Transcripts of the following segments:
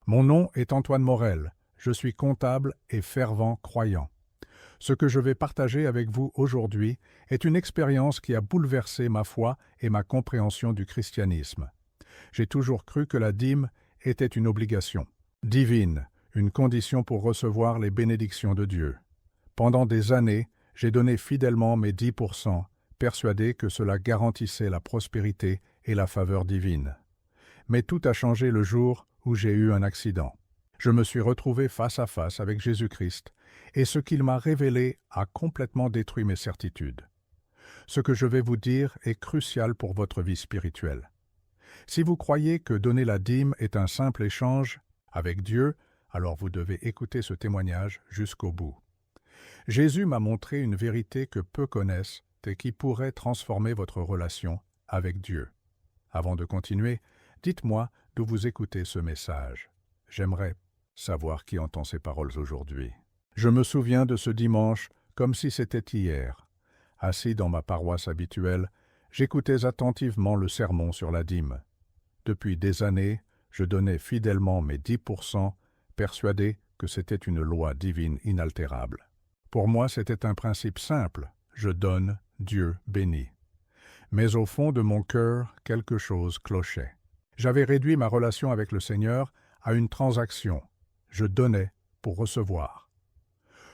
Mon nom est Antoine Morel, je suis comptable et fervent croyant. Ce que je vais partager avec vous aujourd'hui est une expérience qui a bouleversé ma foi et ma compréhension du christianisme. J'ai toujours cru que la dîme était une obligation divine, une condition pour recevoir les bénédictions de Dieu. Pendant des années, j'ai donné fidèlement mes 10%, persuadé que cela garantissait la prospérité et la faveur divine. Mais tout a changé le jour où j'ai eu un accident. Je me suis retrouvé face à face avec Jésus-Christ, et ce qu'il m'a révélé a complètement détruit mes certitudes. Ce que je vais vous dire est crucial pour votre vie spirituelle. Si vous croyez que donner la dîme est un simple échange avec Dieu, alors vous devez écouter ce témoignage jusqu'au bout. Jésus m'a montré une vérité que peu connaissent et qui pourrait transformer votre relation avec Dieu. Avant de continuer, dites-moi d'où vous écoutez ce message. J'aimerais savoir qui entend ces paroles aujourd'hui. Je me souviens de ce dimanche comme si c'était hier. Assis dans ma paroisse habituelle, j'écoutais attentivement le sermon sur la dîme. Depuis des années, je donnais fidèlement mes 10%, persuadé que c'était une loi divine inaltérable. Pour moi, c'était un principe simple. Je donne, Dieu bénit. Mais au fond de mon cœur, quelque chose clochait. J'avais réduit ma relation avec le Seigneur à une transaction. Je donnais pour recevoir.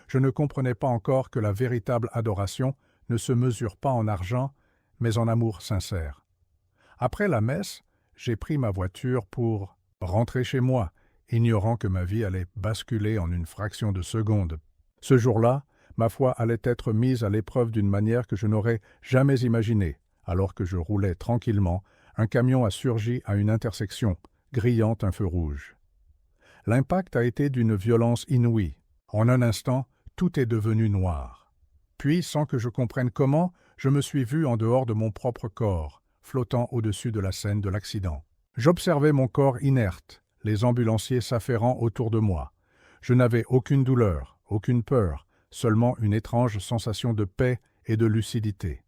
Je ne comprenais pas encore que la véritable adoration ne se mesure pas en argent, mais en amour sincère. Après la messe, j'ai pris ma voiture pour rentrer chez moi, ignorant que ma vie allait basculer en une fraction de seconde. Ce jour-là, ma foi allait être mise à l'épreuve d'une manière que je n'aurais jamais imaginée. Alors que je roulais tranquillement, un camion a surgi à une intersection, grillant un feu rouge. L'impact a été d'une violence inouïe. En un instant, tout est devenu noir. Puis, sans que je comprenne comment, je me suis vu en dehors de mon propre corps, flottant au-dessus de la scène de l'accident. J'observais mon corps inerte, les ambulanciers s'affairant autour de moi. Je n'avais aucune douleur, aucune peur, seulement une étrange sensation de paix et de lucidité.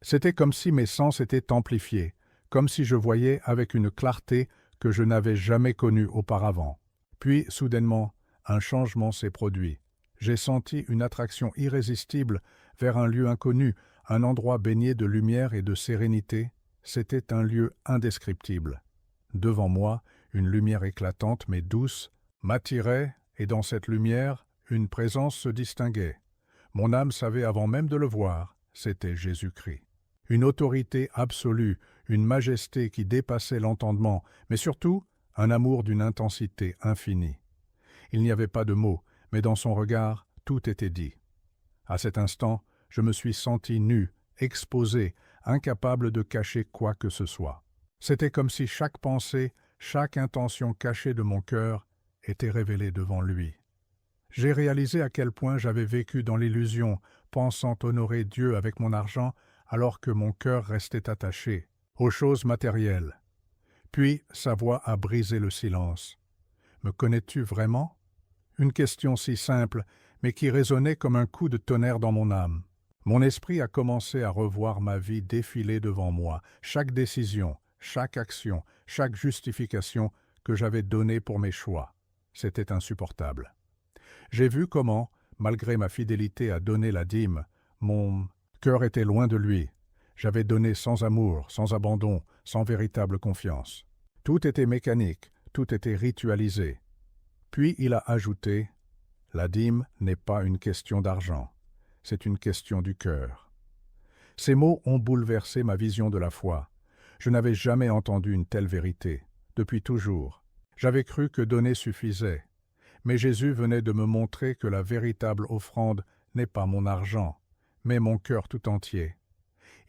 C'était comme si mes sens étaient amplifiés, comme si je voyais avec une clarté que je n'avais jamais connue auparavant. Puis, soudainement, un changement s'est produit. J'ai senti une attraction irrésistible vers un lieu inconnu, un endroit baigné de lumière et de sérénité. C'était un lieu indescriptible. Devant moi, une lumière éclatante mais douce m'attirait, et dans cette lumière, une présence se distinguait. Mon âme savait avant même de le voir, c'était Jésus-Christ. Une autorité absolue, une majesté qui dépassait l'entendement, mais surtout un amour d'une intensité infinie. Il n'y avait pas de mots, mais dans son regard, tout était dit. À cet instant, je me suis senti nu, exposé, incapable de cacher quoi que ce soit. C'était comme si chaque pensée, chaque intention cachée de mon cœur était révélée devant lui. J'ai réalisé à quel point j'avais vécu dans l'illusion, pensant honorer Dieu avec mon argent, alors que mon cœur restait attaché aux choses matérielles. Puis sa voix a brisé le silence. « Me connais-tu vraiment ?» Une question si simple, mais qui résonnait comme un coup de tonnerre dans mon âme. Mon esprit a commencé à revoir ma vie défiler devant moi, chaque décision, chaque action, chaque justification que j'avais donnée pour mes choix. C'était insupportable. J'ai vu comment, malgré ma fidélité à donner la dîme, mon cœur était loin de lui. J'avais donné sans amour, sans abandon, sans véritable confiance. Tout était mécanique, tout était ritualisé. Puis il a ajouté « La dîme n'est pas une question d'argent, c'est une question du cœur. » Ces mots ont bouleversé ma vision de la foi. Je n'avais jamais entendu une telle vérité, depuis toujours. J'avais cru que donner suffisait. Mais Jésus venait de me montrer que la véritable offrande n'est pas mon argent, mais mon cœur tout entier.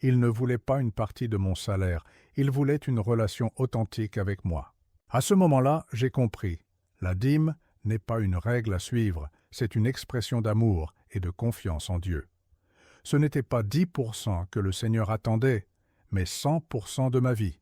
Il ne voulait pas une partie de mon salaire, il voulait une relation authentique avec moi. À ce moment-là, j'ai compris. La dîme n'est pas une règle à suivre, c'est une expression d'amour et de confiance en Dieu. Ce n'était pas 10% que le Seigneur attendait, mais 100% de ma vie.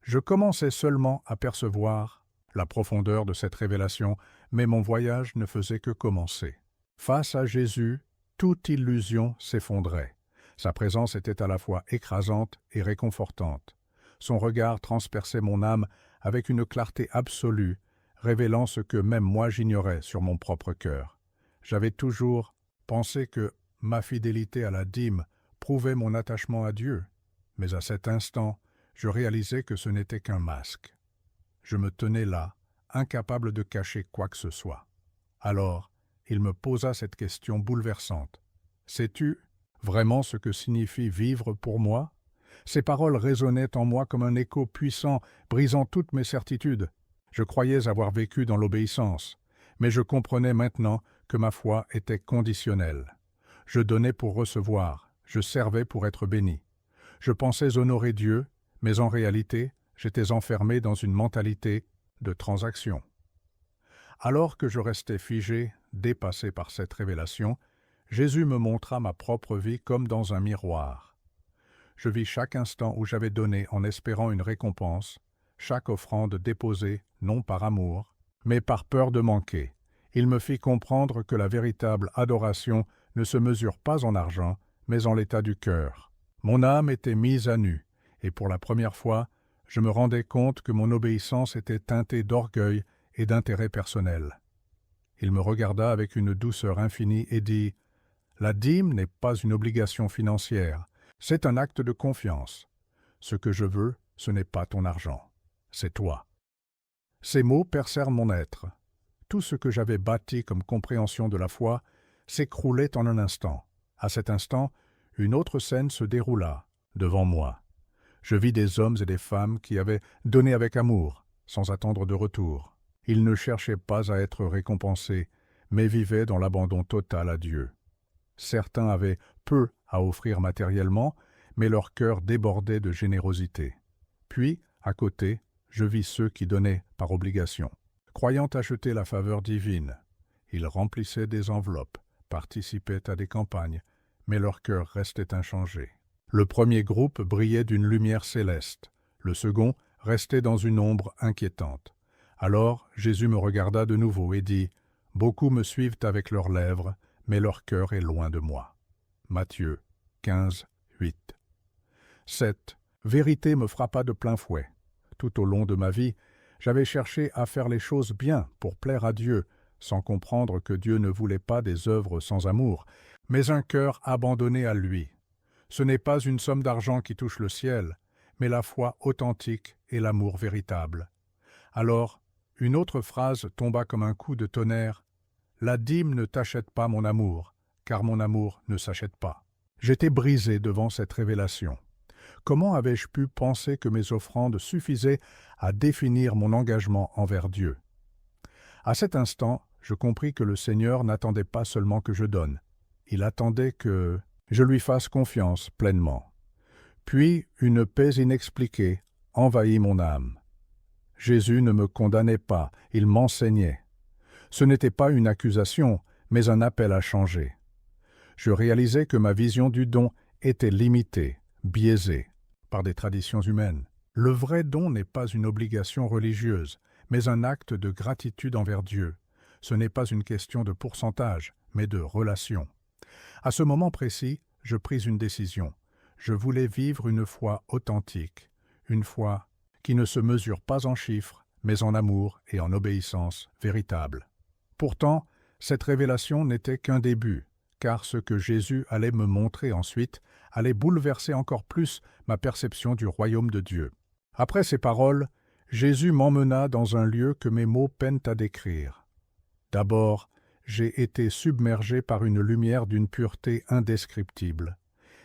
Je commençais seulement à percevoir la profondeur de cette révélation, mais mon voyage ne faisait que commencer. Face à Jésus, toute illusion s'effondrait. Sa présence était à la fois écrasante et réconfortante. Son regard transperçait mon âme avec une clarté absolue, révélant ce que même moi j'ignorais sur mon propre cœur. J'avais toujours pensé que ma fidélité à la dîme prouvait mon attachement à Dieu, mais à cet instant, je réalisais que ce n'était qu'un masque. Je me tenais là, incapable de cacher quoi que ce soit. Alors, il me posa cette question bouleversante. « Sais-tu vraiment ce que signifie vivre pour moi ?» Ces paroles résonnaient en moi comme un écho puissant, brisant toutes mes certitudes. Je croyais avoir vécu dans l'obéissance, mais je comprenais maintenant que ma foi était conditionnelle. Je donnais pour recevoir, je servais pour être béni. Je pensais honorer Dieu, mais en réalité, j'étais enfermé dans une mentalité de transaction. Alors que je restais figé, dépassé par cette révélation, Jésus me montra ma propre vie comme dans un miroir. Je vis chaque instant où j'avais donné en espérant une récompense, chaque offrande déposée non par amour, mais par peur de manquer. Il me fit comprendre que la véritable adoration ne se mesure pas en argent, mais en l'état du cœur. Mon âme était mise à nu, et pour la première fois, je me rendais compte que mon obéissance était teintée d'orgueil et d'intérêt personnel. Il me regarda avec une douceur infinie et dit « La dîme n'est pas une obligation financière, c'est un acte de confiance. Ce que je veux, ce n'est pas ton argent, c'est toi. » Ces mots percèrent mon être. Tout ce que j'avais bâti comme compréhension de la foi s'écroulait en un instant. À cet instant, une autre scène se déroula devant moi. Je vis des hommes et des femmes qui avaient donné avec amour, sans attendre de retour. Ils ne cherchaient pas à être récompensés, mais vivaient dans l'abandon total à Dieu. Certains avaient peu à offrir matériellement, mais leur cœur débordait de générosité. Puis, à côté, je vis ceux qui donnaient par obligation. Croyant acheter la faveur divine, ils remplissaient des enveloppes, participaient à des campagnes, mais leur cœur restait inchangé. Le premier groupe brillait d'une lumière céleste, le second restait dans une ombre inquiétante. Alors Jésus me regarda de nouveau et dit « Beaucoup me suivent avec leurs lèvres, mais leur cœur est loin de moi. » Matthieu 15, 8. Cette vérité me frappa de plein fouet. Tout au long de ma vie, j'avais cherché à faire les choses bien pour plaire à Dieu, sans comprendre que Dieu ne voulait pas des œuvres sans amour, mais un cœur abandonné à lui. Ce n'est pas une somme d'argent qui touche le ciel, mais la foi authentique et l'amour véritable. Alors, une autre phrase tomba comme un coup de tonnerre. « La dîme ne t'achète pas mon amour, car mon amour ne s'achète pas. » J'étais brisé devant cette révélation. Comment avais-je pu penser que mes offrandes suffisaient à définir mon engagement envers Dieu? À cet instant, je compris que le Seigneur n'attendait pas seulement que je donne. Il attendait que je lui fasse confiance pleinement. Puis une paix inexpliquée envahit mon âme. Jésus ne me condamnait pas, il m'enseignait. Ce n'était pas une accusation, mais un appel à changer. Je réalisais que ma vision du don était limitée, biaisée par des traditions humaines. Le vrai don n'est pas une obligation religieuse, mais un acte de gratitude envers Dieu. Ce n'est pas une question de pourcentage, mais de relation. À ce moment précis, je pris une décision. Je voulais vivre une foi authentique, une foi qui ne se mesure pas en chiffres, mais en amour et en obéissance véritable. Pourtant, cette révélation n'était qu'un début, car ce que Jésus allait me montrer ensuite allait bouleverser encore plus ma perception du royaume de Dieu. Après ces paroles, Jésus m'emmena dans un lieu que mes mots peinent à décrire. D'abord, j'ai été submergé par une lumière d'une pureté indescriptible.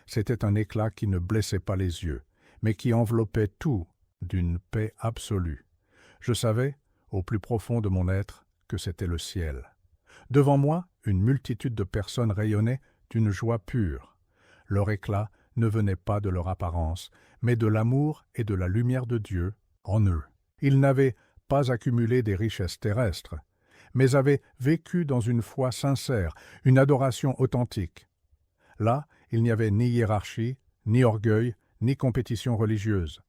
C'était un éclat qui ne blessait pas les yeux, mais qui enveloppait tout d'une paix absolue. Je savais, au plus profond de mon être, que c'était le ciel. Devant moi, une multitude de personnes rayonnaient d'une joie pure. Leur éclat ne venait pas de leur apparence, mais de l'amour et de la lumière de Dieu en eux. Ils n'avaient pas accumulé des richesses terrestres, mais avaient vécu dans une foi sincère, une adoration authentique. Là, il n'y avait ni hiérarchie, ni orgueil, ni compétition religieuse.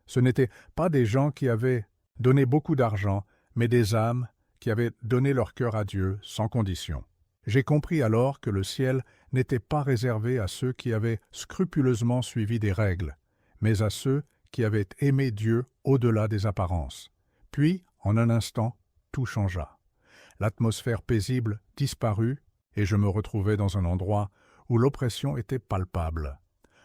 Ce n'étaient pas des gens qui avaient donné beaucoup d'argent, mais des âmes qui avaient donné leur cœur à Dieu sans condition. J'ai compris alors que le ciel n'était pas réservé à ceux qui avaient scrupuleusement suivi des règles, mais à ceux qui avaient aimé Dieu au-delà des apparences. Puis, en un instant, tout changea. L'atmosphère paisible disparut et je me retrouvai dans un endroit où l'oppression était palpable.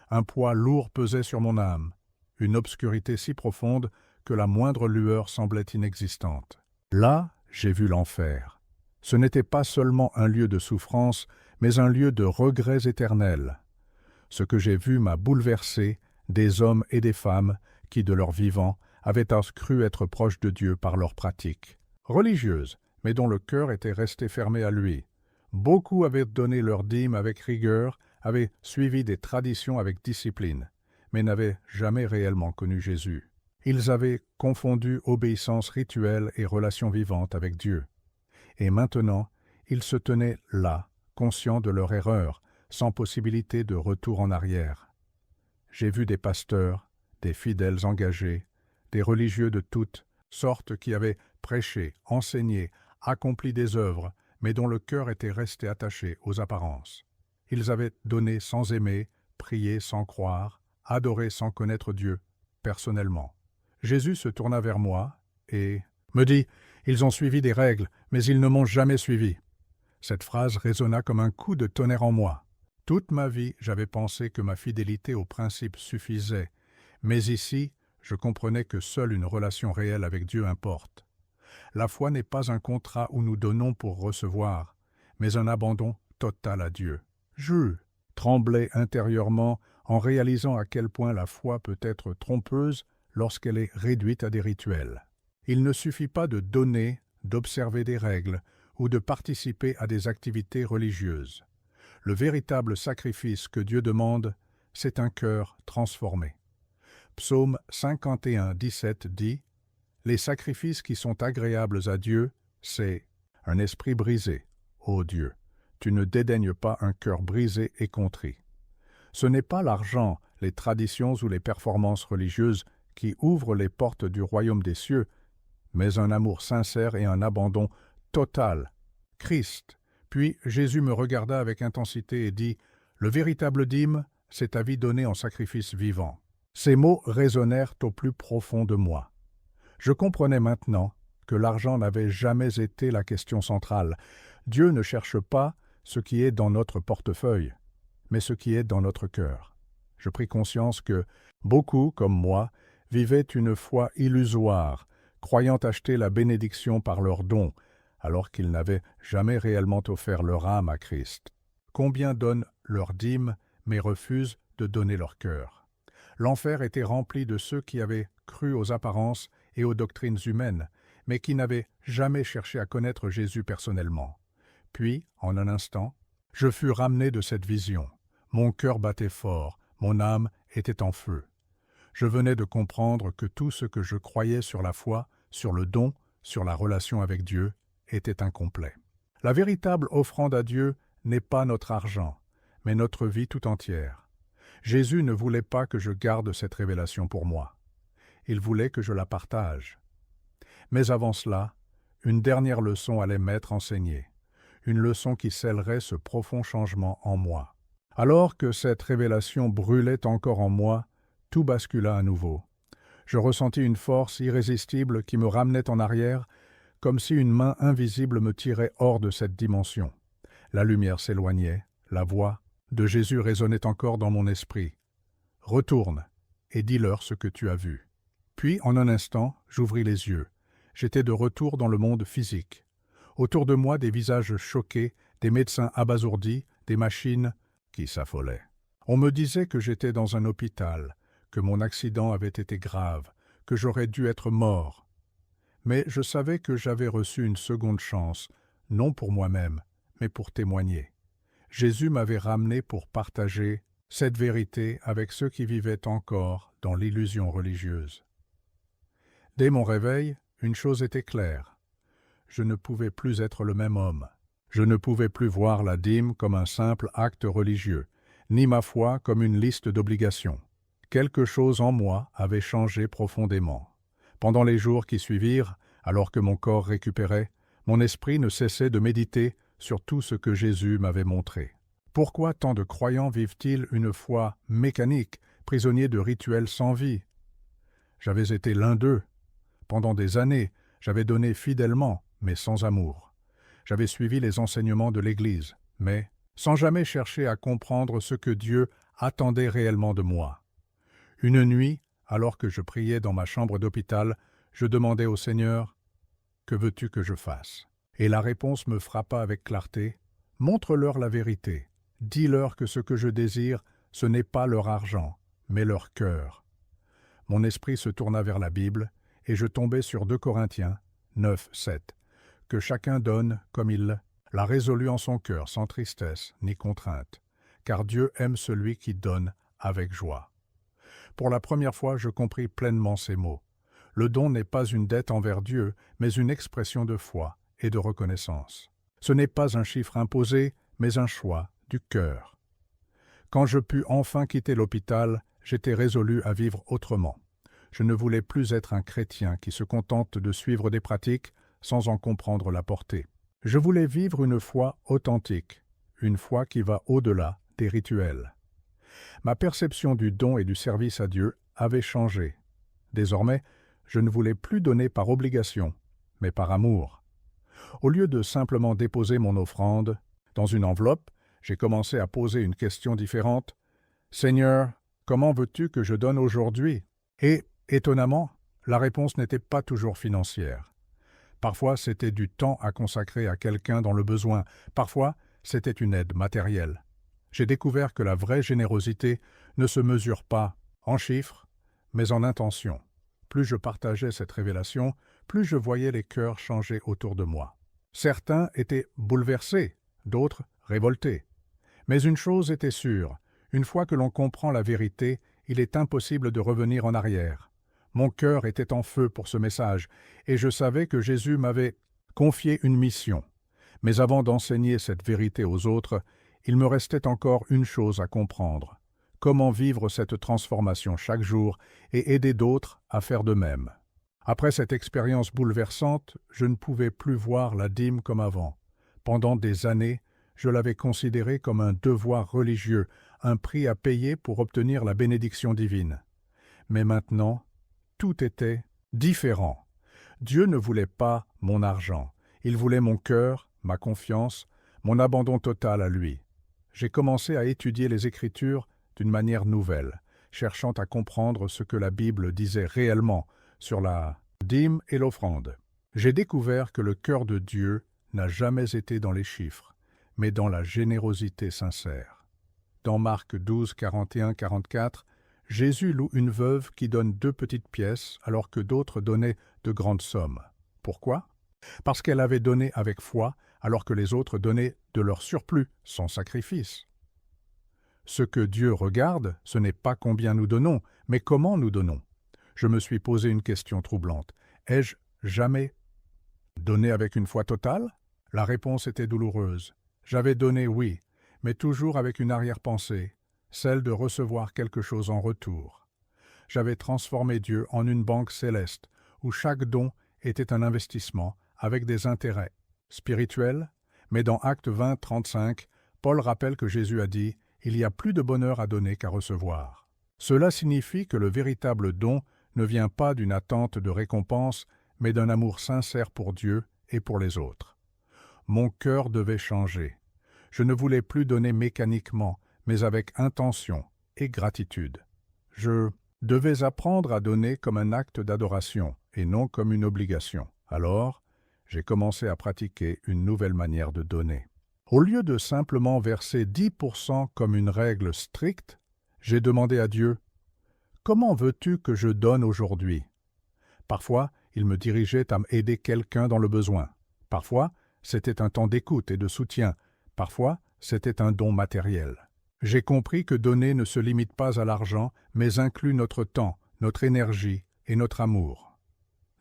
Un poids lourd pesait sur mon âme, une obscurité si profonde que la moindre lueur semblait inexistante. Là, j'ai vu l'enfer. Ce n'était pas seulement un lieu de souffrance, mais un lieu de regrets éternels. Ce que j'ai vu m'a bouleversé, des hommes et des femmes qui, de leur vivant, avaient cru être proches de Dieu par leurs pratiques. Religieuses, mais dont le cœur était resté fermé à lui. Beaucoup avaient donné leur dîme avec rigueur, avaient suivi des traditions avec discipline, mais n'avaient jamais réellement connu Jésus. Ils avaient confondu obéissance rituelle et relation vivante avec Dieu. Et maintenant, ils se tenaient là, conscients de leur erreur, sans possibilité de retour en arrière. J'ai vu des pasteurs, des fidèles engagés, des religieux de toutes sortes qui avaient prêché, enseigné, accompli des œuvres, mais dont le cœur était resté attaché aux apparences. Ils avaient donné sans aimer, prié sans croire, adoré sans connaître Dieu, personnellement. Jésus se tourna vers moi et me dit « Ils ont suivi des règles, mais ils ne m'ont jamais suivi. » Cette phrase résonna comme un coup de tonnerre en moi. Toute ma vie, j'avais pensé que ma fidélité aux principes suffisait, mais ici, je comprenais que seule une relation réelle avec Dieu importe. La foi n'est pas un contrat où nous donnons pour recevoir, mais un abandon total à Dieu. Je tremblais intérieurement en réalisant à quel point la foi peut être trompeuse lorsqu'elle est réduite à des rituels. Il ne suffit pas de donner, d'observer des règles ou de participer à des activités religieuses. Le véritable sacrifice que Dieu demande, c'est un cœur transformé. Psaume 51, 17 dit « Les sacrifices qui sont agréables à Dieu, c'est un esprit brisé, ô Dieu. Tu ne dédaignes pas un cœur brisé et contrit. » Ce n'est pas l'argent, les traditions ou les performances religieuses qui ouvrent les portes du royaume des cieux, mais un amour sincère et un abandon total. Christ. Puis Jésus me regarda avec intensité et dit « Le véritable dîme, c'est ta vie donnée en sacrifice vivant. » Ces mots résonnèrent au plus profond de moi. Je comprenais maintenant que l'argent n'avait jamais été la question centrale. Dieu ne cherche pas ce qui est dans notre portefeuille, mais ce qui est dans notre cœur. Je pris conscience que beaucoup, comme moi, vivaient une foi illusoire, croyant acheter la bénédiction par leurs dons, alors qu'ils n'avaient jamais réellement offert leur âme à Christ. Combien donnent leur dîme, mais refusent de donner leur cœur? L'enfer était rempli de ceux qui avaient cru aux apparences et aux doctrines humaines, mais qui n'avaient jamais cherché à connaître Jésus personnellement. Puis, en un instant, je fus ramené de cette vision. Mon cœur battait fort, mon âme était en feu. Je venais de comprendre que tout ce que je croyais sur la foi, sur le don, sur la relation avec Dieu, était incomplet. La véritable offrande à Dieu n'est pas notre argent, mais notre vie tout entière. Jésus ne voulait pas que je garde cette révélation pour moi. Il voulait que je la partage. Mais avant cela, une dernière leçon allait m'être enseignée, une leçon qui scellerait ce profond changement en moi. Alors que cette révélation brûlait encore en moi, tout bascula à nouveau. Je ressentis une force irrésistible qui me ramenait en arrière, comme si une main invisible me tirait hors de cette dimension. La lumière s'éloignait, la voix de Jésus résonnait encore dans mon esprit. « Retourne et dis-leur ce que tu as vu. » Puis, en un instant, j'ouvris les yeux. J'étais de retour dans le monde physique. Autour de moi, des visages choqués, des médecins abasourdis, des machines qui s'affolaient. On me disait que j'étais dans un hôpital, que mon accident avait été grave, que j'aurais dû être mort. Mais je savais que j'avais reçu une seconde chance, non pour moi-même, mais pour témoigner. Jésus m'avait ramené pour partager cette vérité avec ceux qui vivaient encore dans l'illusion religieuse. Dès mon réveil, une chose était claire. Je ne pouvais plus être le même homme. Je ne pouvais plus voir la dîme comme un simple acte religieux, ni ma foi comme une liste d'obligations. Quelque chose en moi avait changé profondément. Pendant les jours qui suivirent, alors que mon corps récupérait, mon esprit ne cessait de méditer sur tout ce que Jésus m'avait montré. Pourquoi tant de croyants vivent-ils une foi mécanique, prisonniers de rituels sans vie? J'avais été l'un d'eux. Pendant des années, j'avais donné fidèlement, mais sans amour. J'avais suivi les enseignements de l'Église, mais sans jamais chercher à comprendre ce que Dieu attendait réellement de moi. Une nuit, alors que je priais dans ma chambre d'hôpital, je demandai au Seigneur « Que veux-tu que je fasse ?» Et la réponse me frappa avec clarté « Montre-leur la vérité. Dis-leur que ce que je désire, ce n'est pas leur argent, mais leur cœur. » Mon esprit se tourna vers la Bible, et je tombai sur 2 Corinthiens 9, 7. « Que chacun donne comme il l'a résolu en son cœur, sans tristesse ni contrainte, car Dieu aime celui qui donne avec joie. » Pour la première fois, je compris pleinement ces mots. Le don n'est pas une dette envers Dieu, mais une expression de foi et de reconnaissance. Ce n'est pas un chiffre imposé, mais un choix du cœur. Quand je pus enfin quitter l'hôpital, j'étais résolu à vivre autrement. Je ne voulais plus être un chrétien qui se contente de suivre des pratiques sans en comprendre la portée. Je voulais vivre une foi authentique, une foi qui va au-delà des rituels. Ma perception du don et du service à Dieu avait changé. Désormais, je ne voulais plus donner par obligation, mais par amour. Au lieu de simplement déposer mon offrande dans une enveloppe, j'ai commencé à poser une question différente. « Seigneur, comment veux-tu que je donne aujourd'hui ?» Et, étonnamment, la réponse n'était pas toujours financière. Parfois, c'était du temps à consacrer à quelqu'un dans le besoin. Parfois, c'était une aide matérielle. J'ai découvert que la vraie générosité ne se mesure pas en chiffres, mais en intention. Plus je partageais cette révélation, plus je voyais les cœurs changer autour de moi. Certains étaient bouleversés, d'autres révoltés. Mais une chose était sûre, une fois que l'on comprend la vérité, il est impossible de revenir en arrière. Mon cœur était en feu pour ce message, et je savais que Jésus m'avait confié une mission. Mais avant d'enseigner cette vérité aux autres, il me restait encore une chose à comprendre. Comment vivre cette transformation chaque jour et aider d'autres à faire de même. Après cette expérience bouleversante, je ne pouvais plus voir la dîme comme avant. Pendant des années, je l'avais considérée comme un devoir religieux, un prix à payer pour obtenir la bénédiction divine. Mais maintenant, tout était différent. Dieu ne voulait pas mon argent. Il voulait mon cœur, ma confiance, mon abandon total à lui. J'ai commencé à étudier les Écritures d'une manière nouvelle, cherchant à comprendre ce que la Bible disait réellement sur la dîme et l'offrande. J'ai découvert que le cœur de Dieu n'a jamais été dans les chiffres, mais dans la générosité sincère. Dans Marc 12, 41-44, Jésus loue une veuve qui donne 2 petites pièces alors que d'autres donnaient de grandes sommes. Pourquoi? Parce qu'elle avait donné avec foi alors que les autres donnaient de leur surplus, sans sacrifice. Ce que Dieu regarde, ce n'est pas combien nous donnons, mais comment nous donnons. Je me suis posé une question troublante. Ai-je jamais donné avec une foi totale? La réponse était douloureuse. J'avais donné, oui, mais toujours avec une arrière-pensée, celle de recevoir quelque chose en retour. J'avais transformé Dieu en une banque céleste, où chaque don était un investissement avec des intérêts spirituels, mais dans Actes 20, 35, Paul rappelle que Jésus a dit « Il y a plus de bonheur à donner qu'à recevoir ». Cela signifie que le véritable don ne vient pas d'une attente de récompense, mais d'un amour sincère pour Dieu et pour les autres. Mon cœur devait changer. Je ne voulais plus donner mécaniquement, mais avec intention et gratitude. Je devais apprendre à donner comme un acte d'adoration et non comme une obligation. Alors, j'ai commencé à pratiquer une nouvelle manière de donner. Au lieu de simplement verser 10% comme une règle stricte, j'ai demandé à Dieu « Comment veux-tu que je donne aujourd'hui ?» Parfois, il me dirigeait à aider quelqu'un dans le besoin. Parfois, c'était un temps d'écoute et de soutien. Parfois, c'était un don matériel. J'ai compris que donner ne se limite pas à l'argent, mais inclut notre temps, notre énergie et notre amour.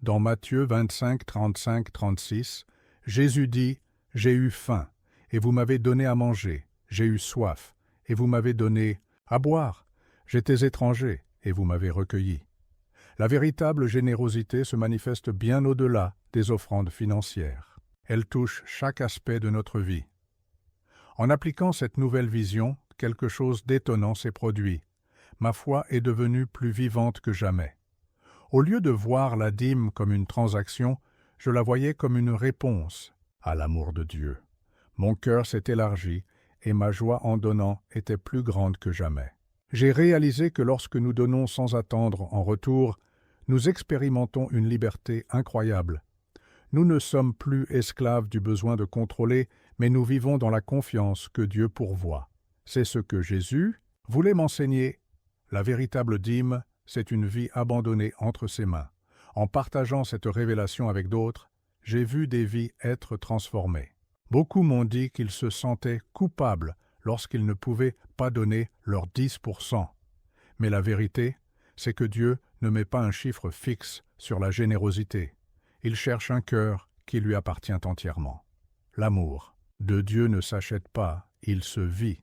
Dans Matthieu 25, 35, 36, Jésus dit « J'ai eu faim, et vous m'avez donné à manger. J'ai eu soif, et vous m'avez donné à boire. J'étais étranger, et vous m'avez recueilli. » La véritable générosité se manifeste bien au-delà des offrandes financières. Elle touche chaque aspect de notre vie. En appliquant cette nouvelle vision, quelque chose d'étonnant s'est produit. Ma foi est devenue plus vivante que jamais. Au lieu de voir la dîme comme une transaction, Je la voyais comme une réponse à l'amour de Dieu. Mon cœur s'est élargi et ma joie en donnant était plus grande que jamais. J'ai réalisé que lorsque nous donnons sans attendre en retour, nous expérimentons une liberté incroyable. Nous ne sommes plus esclaves du besoin de contrôler, mais nous vivons dans la confiance que Dieu pourvoit. C'est ce que Jésus voulait m'enseigner. La véritable dîme, c'est une vie abandonnée entre ses mains. En partageant cette révélation avec d'autres, j'ai vu des vies être transformées. Beaucoup m'ont dit qu'ils se sentaient coupables lorsqu'ils ne pouvaient pas donner leurs 10%. Mais la vérité, c'est que Dieu ne met pas un chiffre fixe sur la générosité. Il cherche un cœur qui lui appartient entièrement. L'amour de Dieu ne s'achète pas, il se vit.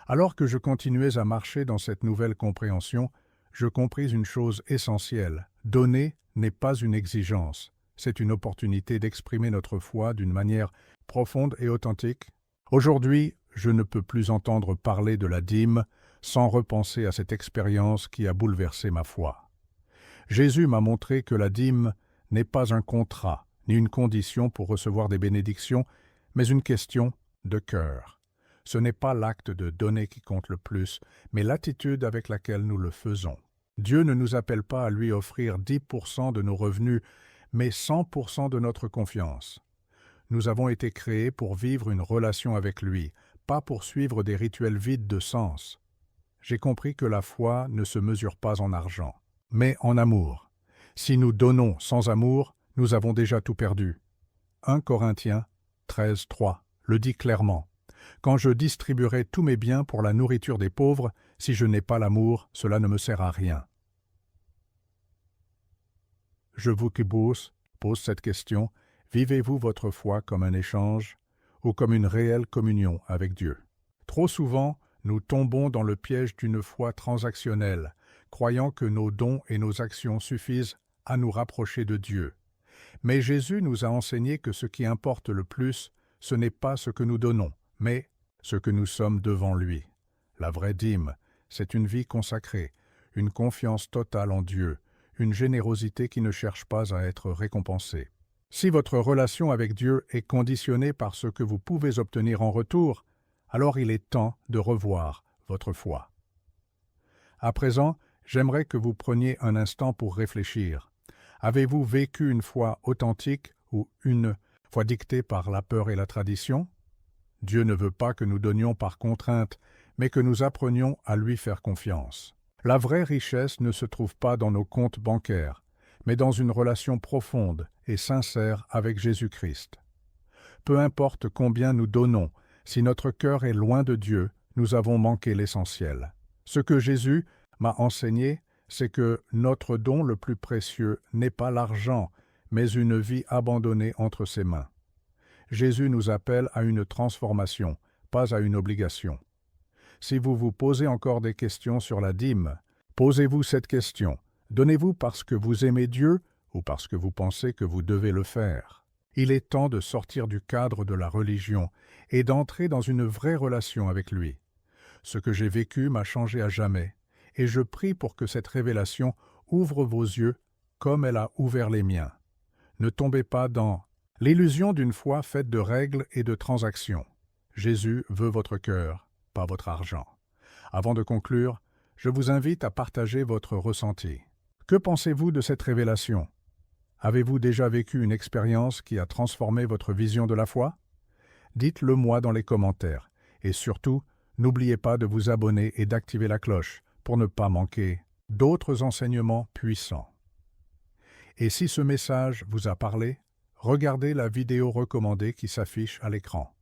Alors que je continuais à marcher dans cette nouvelle compréhension, je compris une chose essentielle. Donner n'est pas une exigence, c'est une opportunité d'exprimer notre foi d'une manière profonde et authentique. Aujourd'hui, je ne peux plus entendre parler de la dîme sans repenser à cette expérience qui a bouleversé ma foi. Jésus m'a montré que la dîme n'est pas un contrat, ni une condition pour recevoir des bénédictions, mais une question de cœur. Ce n'est pas l'acte de donner qui compte le plus, mais l'attitude avec laquelle nous le faisons. Dieu ne nous appelle pas à lui offrir 10% de nos revenus, mais 100% de notre confiance. Nous avons été créés pour vivre une relation avec lui, pas pour suivre des rituels vides de sens. J'ai compris que la foi ne se mesure pas en argent, mais en amour. Si nous donnons sans amour, nous avons déjà tout perdu. 1 Corinthiens 13:3 le dit clairement. Quand je distribuerai tous mes biens pour la nourriture des pauvres, si je n'ai pas l'amour, cela ne me sert à rien. Je vous qui pose cette question, vivez-vous votre foi comme un échange ou comme une réelle communion avec Dieu? Trop souvent, nous tombons dans le piège d'une foi transactionnelle, croyant que nos dons et nos actions suffisent à nous rapprocher de Dieu. Mais Jésus nous a enseigné que ce qui importe le plus, ce n'est pas ce que nous donnons, mais ce que nous sommes devant lui. La vraie dîme, c'est une vie consacrée, une confiance totale en Dieu, une générosité qui ne cherche pas à être récompensée. Si votre relation avec Dieu est conditionnée par ce que vous pouvez obtenir en retour, alors il est temps de revoir votre foi. À présent, j'aimerais que vous preniez un instant pour réfléchir. Avez-vous vécu une foi authentique ou une foi dictée par la peur et la tradition? Dieu ne veut pas que nous donnions par contrainte, mais que nous apprenions à lui faire confiance. La vraie richesse ne se trouve pas dans nos comptes bancaires, mais dans une relation profonde et sincère avec Jésus-Christ. Peu importe combien nous donnons, si notre cœur est loin de Dieu, nous avons manqué l'essentiel. Ce que Jésus m'a enseigné, c'est que notre don le plus précieux n'est pas l'argent, mais une vie abandonnée entre ses mains. Jésus nous appelle à une transformation, pas à une obligation. Si vous vous posez encore des questions sur la dîme, posez-vous cette question. Donnez-vous parce que vous aimez Dieu ou parce que vous pensez que vous devez le faire? Il est temps de sortir du cadre de la religion et d'entrer dans une vraie relation avec lui. Ce que j'ai vécu m'a changé à jamais, et je prie pour que cette révélation ouvre vos yeux comme elle a ouvert les miens. Ne tombez pas dans l'illusion d'une foi faite de règles et de transactions. Jésus veut votre cœur, pas votre argent. Avant de conclure, je vous invite à partager votre ressenti. Que pensez-vous de cette révélation? Avez-vous déjà vécu une expérience qui a transformé votre vision de la foi? Dites-le moi dans les commentaires. Et surtout, n'oubliez pas de vous abonner et d'activer la cloche pour ne pas manquer d'autres enseignements puissants. Et si ce message vous a parlé, regardez la vidéo recommandée qui s'affiche à l'écran.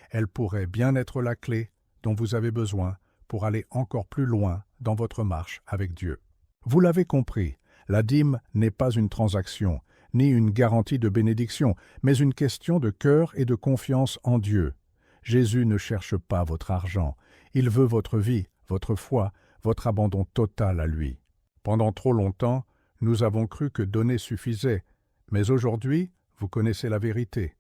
Elle pourrait bien être la clé dont vous avez besoin pour aller encore plus loin dans votre marche avec Dieu. Vous l'avez compris, la dîme n'est pas une transaction, ni une garantie de bénédiction, mais une question de cœur et de confiance en Dieu. Jésus ne cherche pas votre argent, il veut votre vie, votre foi, votre abandon total à lui. Pendant trop longtemps, nous avons cru que donner suffisait, mais aujourd'hui, vous connaissez la vérité.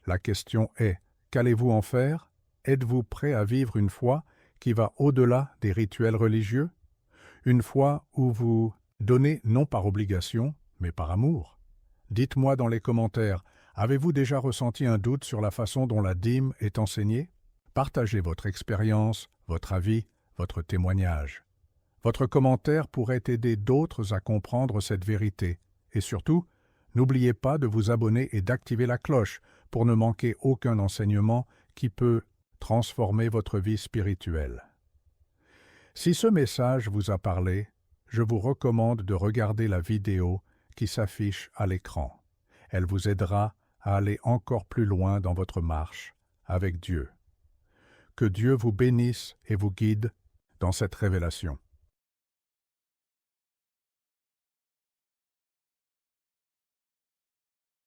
La question est, qu'allez-vous en faire? Êtes-vous prêt à vivre une foi qui va au-delà des rituels religieux? Une foi où vous donnez non par obligation, mais par amour? Dites-moi dans les commentaires, avez-vous déjà ressenti un doute sur la façon dont la dîme est enseignée? Partagez votre expérience, votre avis, votre témoignage. Votre commentaire pourrait aider d'autres à comprendre cette vérité. Et surtout, n'oubliez pas de vous abonner et d'activer la cloche pour ne manquer aucun enseignement qui peut transformer votre vie spirituelle. Si ce message vous a parlé, je vous recommande de regarder la vidéo qui s'affiche à l'écran. Elle vous aidera à aller encore plus loin dans votre marche avec Dieu. Que Dieu vous bénisse et vous guide dans cette révélation.